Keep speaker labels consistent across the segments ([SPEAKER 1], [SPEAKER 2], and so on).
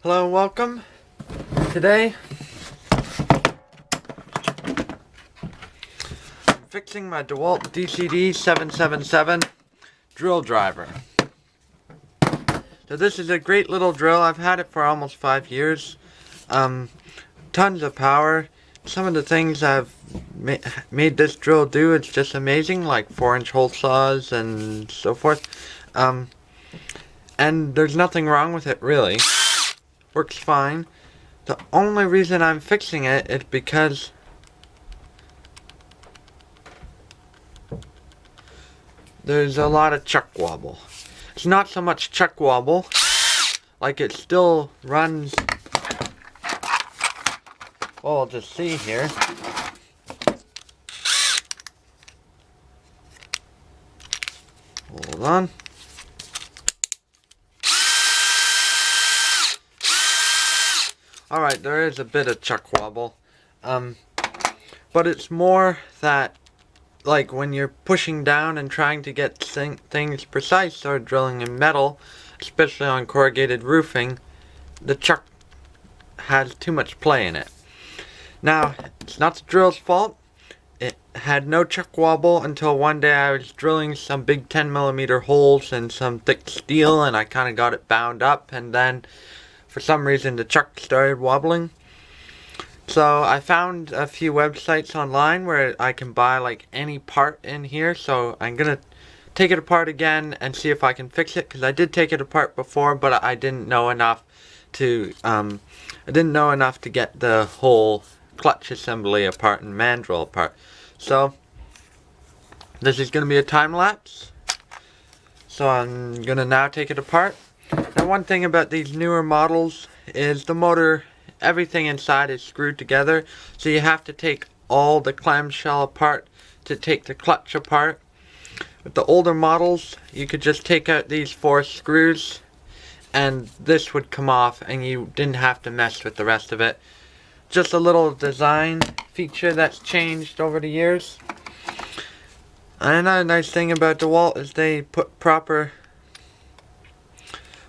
[SPEAKER 1] Hello and welcome. Today, I'm fixing my Dewalt DCD777 drill driver. So this is a great little drill. I've had it for almost 5 years. Tons of power. Some of the things I've made this drill do, it's just amazing, like 4-inch hole saws and so forth. And there's nothing wrong with it really. Works fine. The only reason I'm fixing it is because there's a lot of chuck wobble. It's not so much chuck wobble, like it still runs. Well, I'll just see here. Hold on. Alright, there is a bit of chuck wobble. But it's more that, like, when you're pushing down and trying to get things precise or drilling in metal, especially on corrugated roofing, the chuck has too much play in it. Now, it's not the drill's fault. It had no chuck wobble until one day I was drilling some big 10mm holes in some thick steel, and I kind of got it bound up, and then for some reason the chuck started wobbling. So I found a few websites online where I can buy like any part in here, so I'm gonna take it apart again and see if I can fix it, because I did take it apart before, but I didn't know enough to get the whole clutch assembly apart and mandrel apart. So this is gonna be a time lapse. So I'm gonna now take it apart. Now, one thing about these newer models is the motor, everything inside is screwed together, so you have to take all the clamshell apart to take the clutch apart. With the older models, you could just take out these 4 screws and this would come off and you didn't have to mess with the rest of it. Just a little design feature that's changed over the years. Another nice thing about DeWalt is they put proper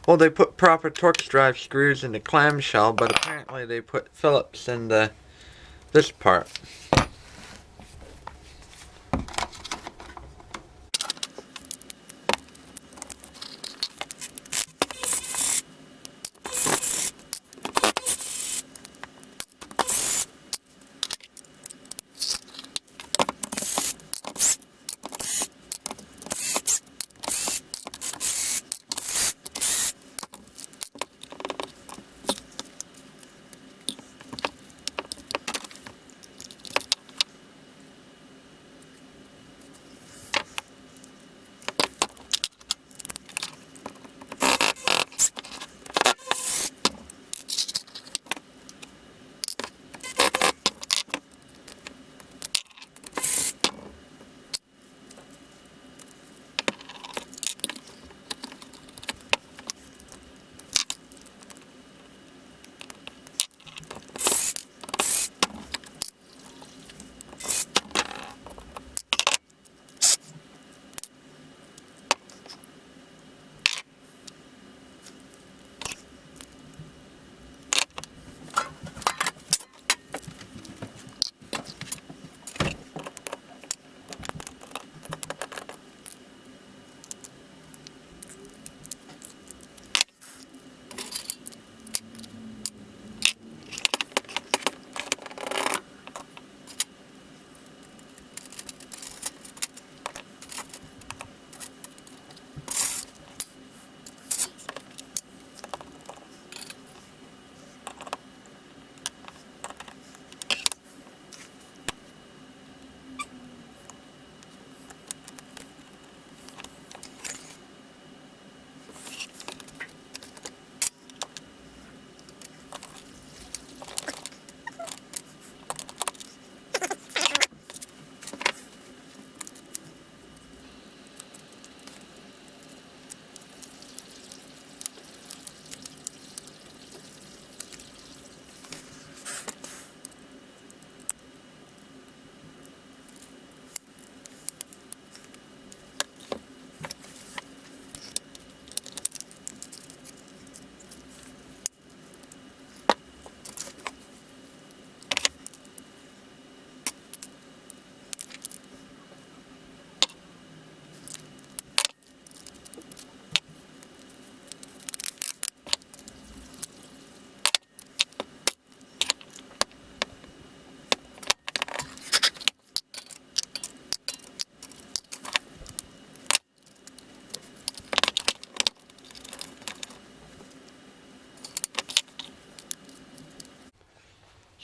[SPEAKER 1] Torx drive screws in the clamshell, but apparently they put Phillips in this part.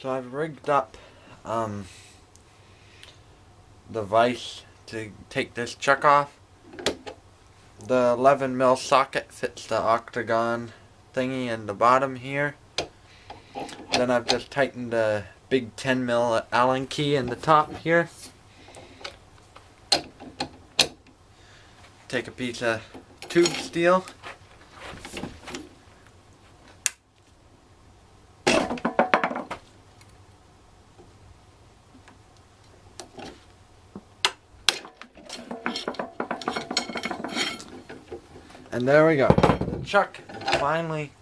[SPEAKER 1] So I've rigged up the vise to take this chuck off. The 11mm socket fits the octagon thingy in the bottom here. Then I've just tightened the big 10mm Allen key in the top here. Take a piece of tube steel. And there we go. The chuck finally,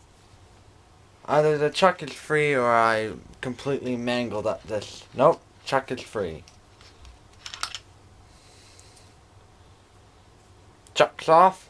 [SPEAKER 1] either the chuck is free or I completely mangled up this. Nope, chuck is free. Chuck's off.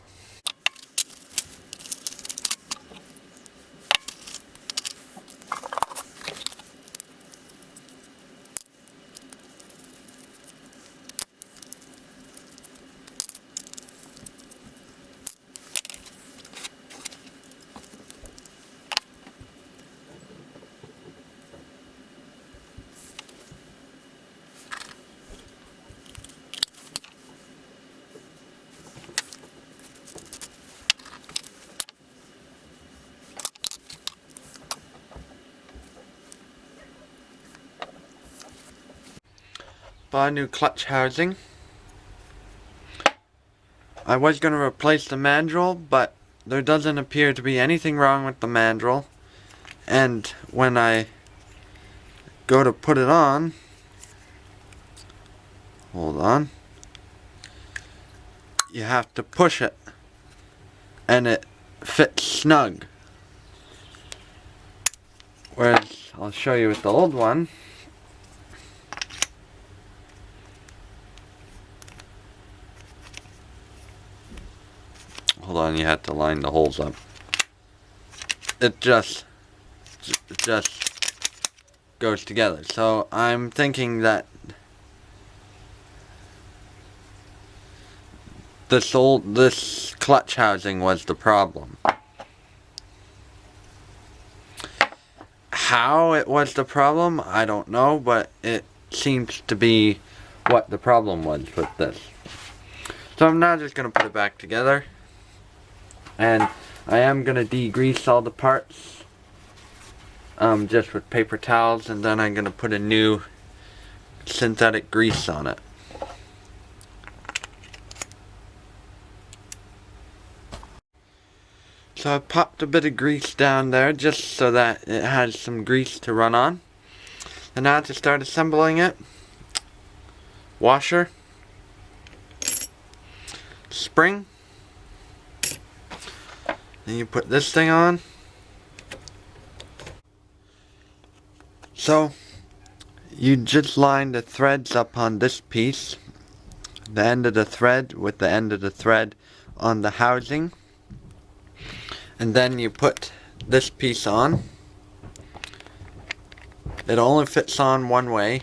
[SPEAKER 1] Bought a new clutch housing. I was going to replace the mandrel, but there doesn't appear to be anything wrong with the mandrel. And when I go to put it on, hold on, you have to push it and it fits snug. Whereas I'll show you with the old one. Hold on, you have to line the holes up. It just goes together. So I'm thinking that this clutch housing was the problem. How it was the problem, I don't know, but it seems to be what the problem was with this. So I'm now just going to put it back together. And I am going to degrease all the parts just with paper towels, and then I'm going to put a new synthetic grease on it. So I popped a bit of grease down there just so that it has some grease to run on. And now to start assembling it, washer, spring, then you put this thing on. So you just line the threads up on this piece, the end of the thread with the end of the thread on the housing. And then you put this piece on. It only fits on one way.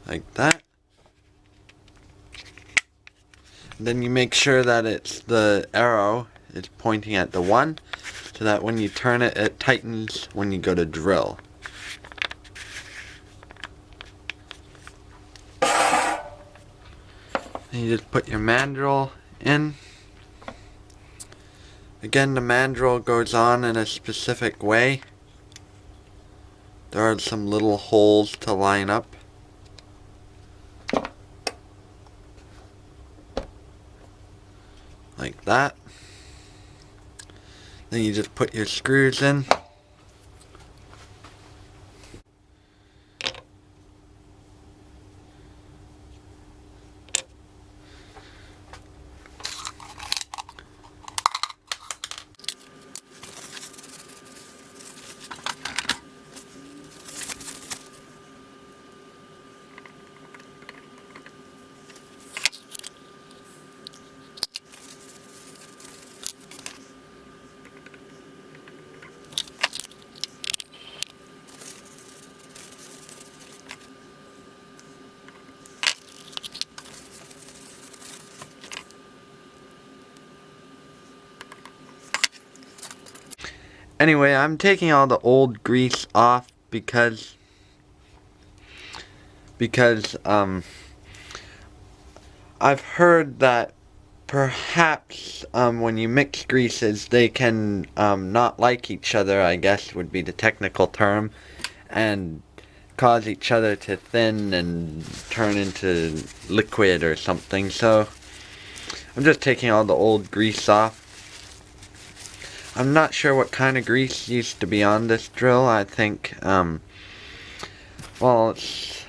[SPEAKER 1] Like that. And then you make sure that the arrow is pointing at the 1. So that when you turn it, it tightens when you go to drill. And you just put your mandrel in. Again, the mandrel goes on in a specific way. There are some little holes to line up. Like that. Then you just put your screws in. Anyway, I'm taking all the old grease off because I've heard that perhaps when you mix greases, they can not like each other, I guess would be the technical term, and cause each other to thin and turn into liquid or something. So I'm just taking all the old grease off. I'm not sure what kind of grease used to be on this drill. I think, well, it's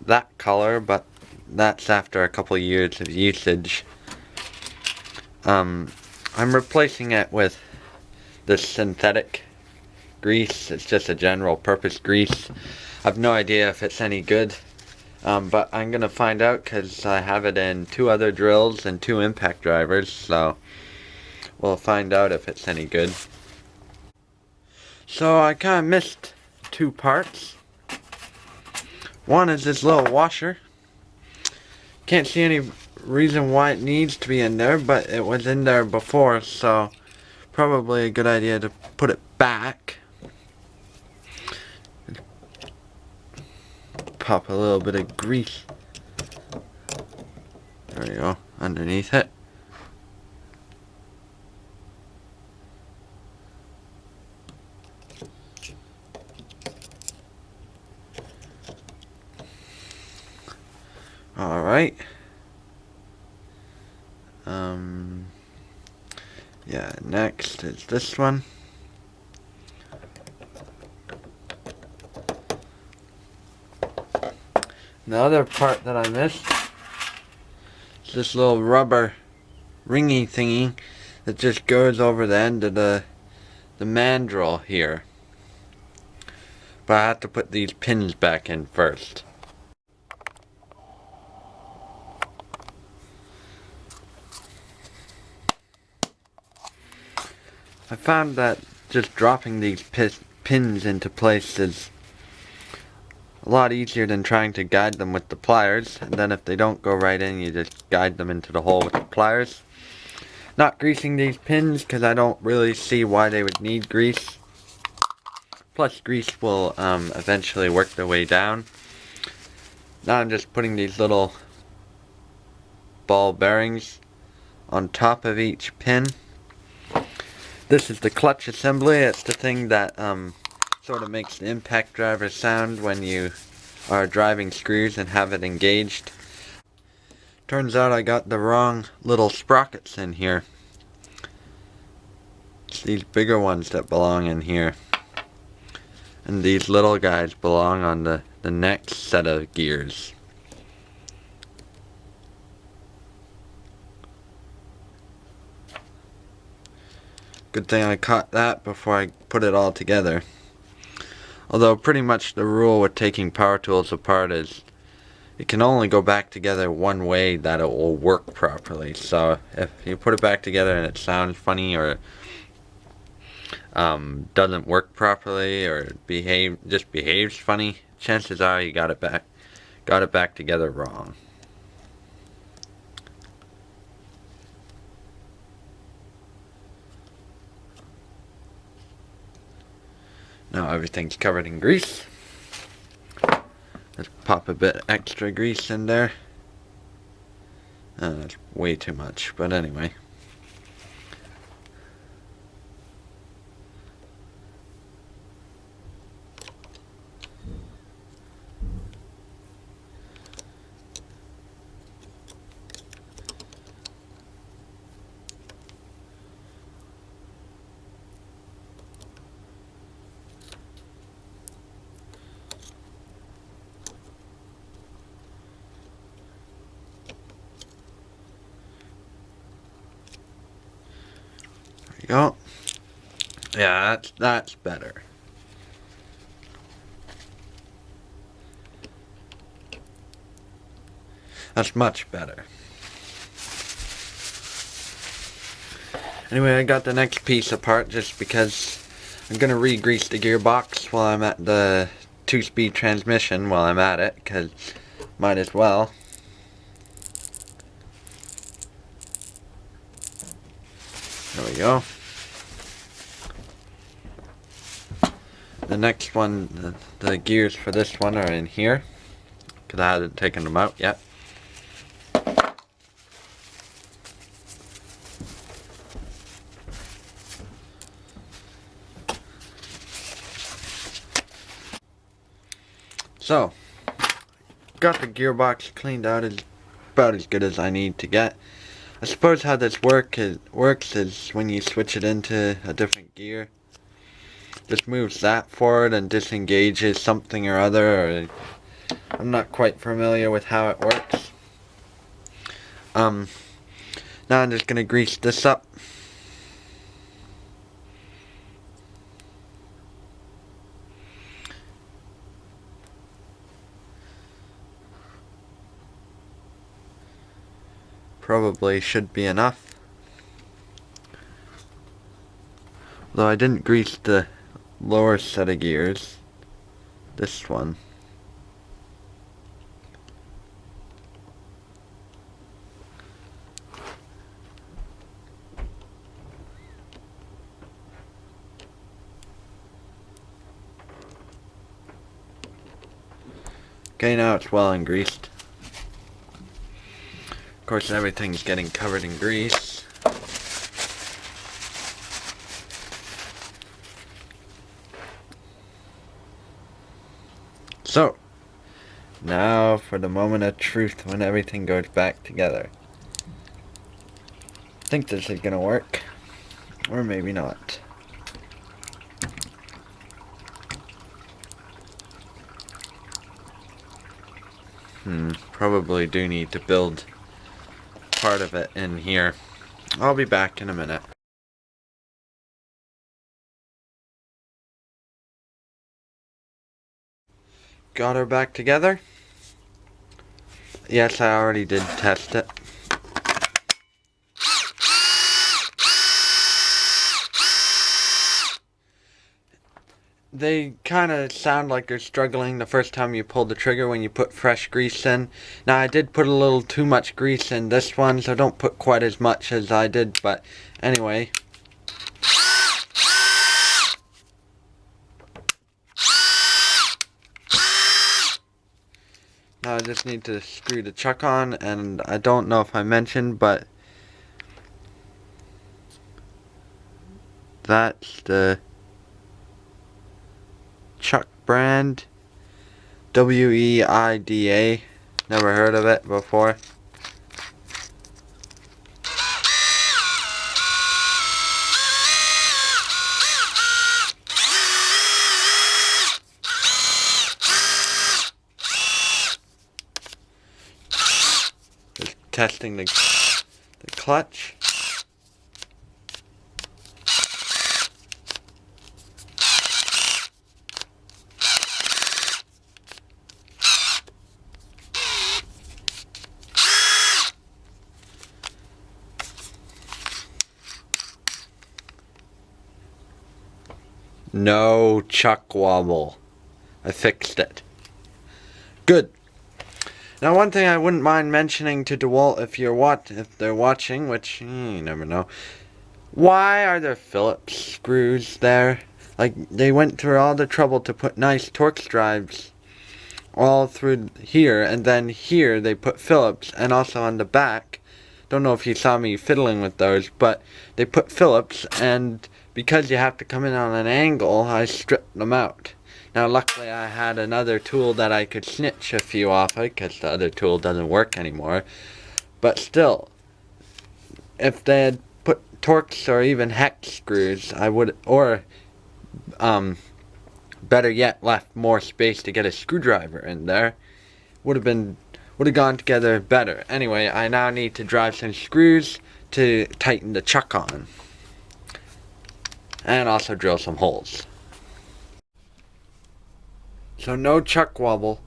[SPEAKER 1] that color, but that's after a couple years of usage. I'm replacing it with this synthetic grease. It's just a general purpose grease. I've no idea if it's any good, but I'm gonna find out because I have it in 2 other drills and 2 impact drivers, so we'll find out if it's any good. So I kind of missed 2 parts. One is this little washer. Can't see any reason why it needs to be in there, but it was in there before, so probably a good idea to put it back. Pop a little bit of grease. There we go, underneath it. Alright. Yeah, next is this one. The other part that I missed is this little rubber ringy thingy that just goes over the end of the mandrel here. But I have to put these pins back in first. I found that just dropping these pins into place is a lot easier than trying to guide them with the pliers, and then if they don't go right in, you just guide them into the hole with the pliers. Not greasing these pins because I don't really see why they would need grease. Plus grease will eventually work their way down. Now I'm just putting these little ball bearings on top of each pin. This is the clutch assembly. It's the thing that sort of makes the impact driver sound when you are driving screws and have it engaged. Turns out I got the wrong little sprockets in here. It's these bigger ones that belong in here. And these little guys belong on the next set of gears. Good thing I caught that before I put it all together. Although pretty much the rule with taking power tools apart is it can only go back together one way that it will work properly. So if you put it back together and it sounds funny or doesn't work properly or just behaves funny, chances are you got it back together wrong. Now everything's covered in grease. Let's pop a bit extra grease in there. That's way too much, but anyway. There you go. Yeah, that's better. That's much better. Anyway, I got the next piece apart just because I'm gonna re-grease the gearbox while I'm at the 2-speed transmission while I'm at it, because might as well. There we go. The next one, the gears for this one are in here, because I hadn't taken them out yet. So, got the gearbox cleaned out, is about as good as I need to get. I suppose how this works is when you switch it into a different gear, just moves that forward and disengages something or other, or I'm not quite familiar with how it works. Now I'm just gonna grease this up. Probably should be enough. Though I didn't grease the lower set of gears. This one. Okay, now it's well and greased. Of course, everything's getting covered in grease. So, now for the moment of truth when everything goes back together. I think this is gonna work, or maybe not. Probably do need to build part of it in here. I'll be back in a minute. Got her back together. Yes, I already did test it. They kind of sound like they're struggling the first time you pull the trigger when you put fresh grease in. Now, I did put a little too much grease in this one, so don't put quite as much as I did, but anyway. Now I just need to screw the chuck on, and I don't know if I mentioned, but that's the Chuck brand, WEIDA. Never heard of it before. Just testing the clutch. No chuck wobble. I fixed it. Good. Now, one thing I wouldn't mind mentioning to Dewalt if they're watching, which you never know. Why are there Phillips screws there? Like, they went through all the trouble to put nice Torx drives all through here, and then here they put Phillips, and also on the back. Don't know if you saw me fiddling with those, but they put Phillips, and because you have to come in on an angle, I stripped them out. Now, luckily, I had another tool that I could snitch a few off of, because the other tool doesn't work anymore. But still, if they had put Torx or even hex screws, I would, or better yet, left more space to get a screwdriver in there, would have gone together better. Anyway, I now need to drive some screws to tighten the chuck on. And also drill some holes. So no chuck wobble.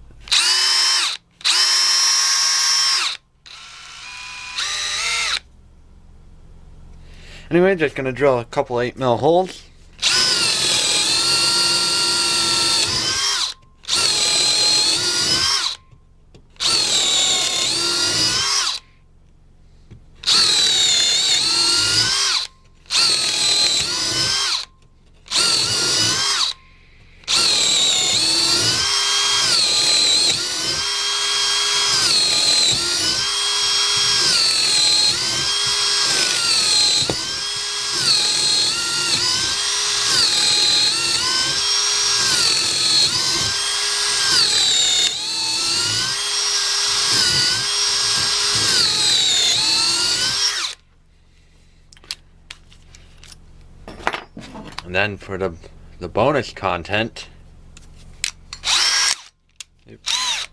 [SPEAKER 1] Anyway, just gonna drill a couple 8mm holes. And then for the bonus content, oops.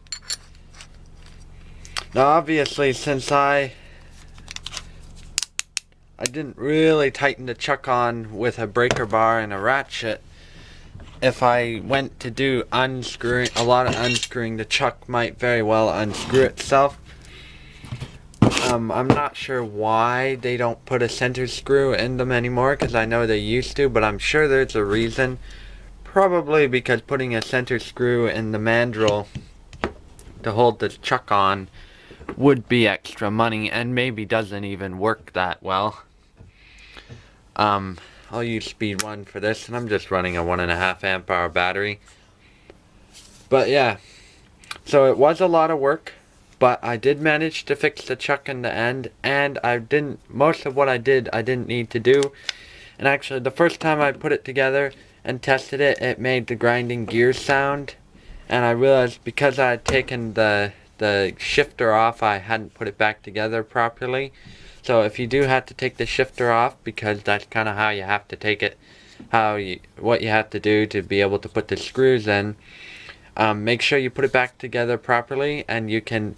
[SPEAKER 1] Now obviously, since I didn't really tighten the chuck on with a breaker bar and a ratchet, if I went to do unscrewing, a lot of unscrewing, the chuck might very well unscrew itself. I'm not sure why they don't put a center screw in them anymore, because I know they used to, but I'm sure there's a reason. Probably because putting a center screw in the mandrel to hold the chuck on would be extra money, and maybe doesn't even work that well. I'll use speed 1 for this, and I'm just running a 1.5 amp hour battery. But yeah, so it was a lot of work, but I did manage to fix the chuck in the end, and most of what I didn't need to do. And actually, the first time I put it together and tested it, it made the grinding gears sound, and I realized because I had taken the shifter off, I hadn't put it back together properly. So if you do have to take the shifter off, because that's kind of how you have to take it, what you have to do to be able to put the screws in, make sure you put it back together properly, and you can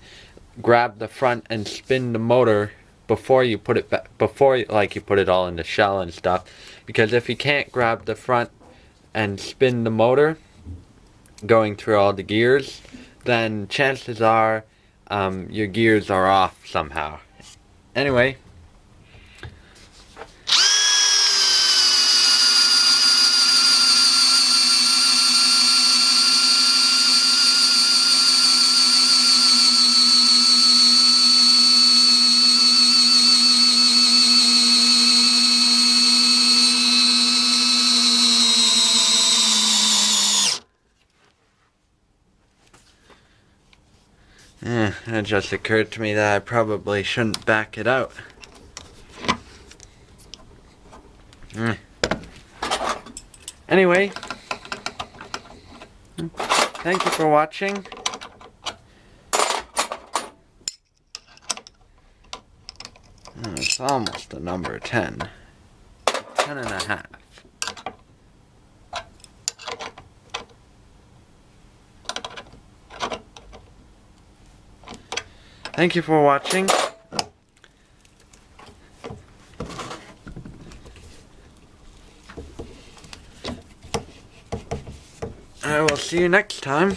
[SPEAKER 1] grab the front and spin the motor before you put it back, like you put it all in the shell and stuff. Because if you can't grab the front and spin the motor going through all the gears, then chances are your gears are off somehow. Anyway, it just occurred to me that I probably shouldn't back it out. Anyway, thank you for watching. It's almost a number 10. 10.5. Thank you for watching. I will see you next time.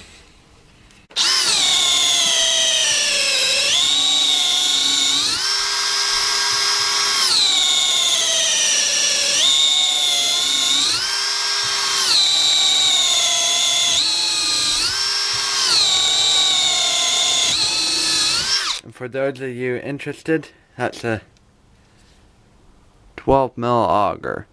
[SPEAKER 1] And for those of you interested, that's a 12 mil auger.